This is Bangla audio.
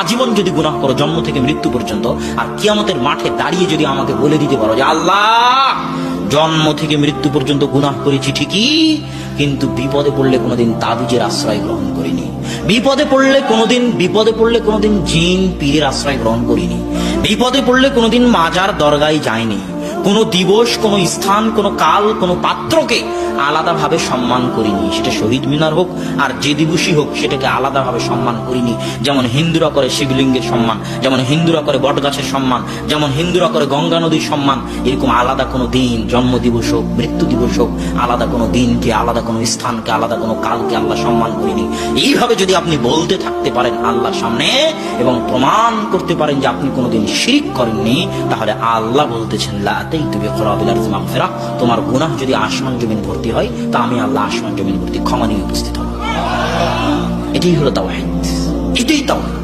আজীবন যদি গুনাহ করো জন্ম থেকে মৃত্যু পর্যন্ত, আর কিয়ামতের মাঠে দাঁড়িয়ে যদি আমাকে বলে দিতে পারো যে আল্লাহ জন্ম থেকে মৃত্যু পর্যন্ত গুনাহ করেছি ঠিকই, কিন্তু বিপদে পড়লে কোনোদিন তাবিজের আশ্রয় গ্রহণ করিনি, বিপদে পড়লে কোনোদিন জিন পীরের আশ্রয় গ্রহণ করিনি, বিপদে পড়লে কোনোদিন মাজার দরগায় যায়নি, কোনো দিবস, কোনো স্থান, কোনো কাল, কোনো পাত্রকে আলাদাভাবে সম্মান করিনি, সেটা শহীদ মিনার হোক আর যে দিবসই হোক সেটাকে আলাদাভাবে সম্মান করিনি। যেমন হিন্দুরা করে শিবলিঙ্গের সম্মান, যেমন হিন্দুরা করে বটগাছের সম্মান, যেমন হিন্দুরা করে গঙ্গা নদীর সম্মান, এরকম আলাদা কোনো দিন, জন্ম দিবস হোক, মৃত্যু দিবস হোক, আলাদা কোনো দিনকে, আলাদা কোনো স্থানকে, আলাদা কোনো কালকে আল্লাহ সম্মান করিনি। এইভাবে যদি আপনি বলতে থাকতে পারেন আল্লাহর সামনে এবং প্রমাণ করতে পারেন যে আপনি কোনোদিন শিরক করেননি, তাহলে আল্লাহ বলতেছেন লা আতাইতু বিকরাবিল আরদি মাগফিরাহ, তোমার গুনাহ যদি আসমান জমিন ভর্তি হয় তা আমি আল্লাহ আসমান জমিন ভর্তি ক্ষমা নিয়ে উপস্থিত হব। এটাই হলো তাওহীদ, এটাই তাওহীদ।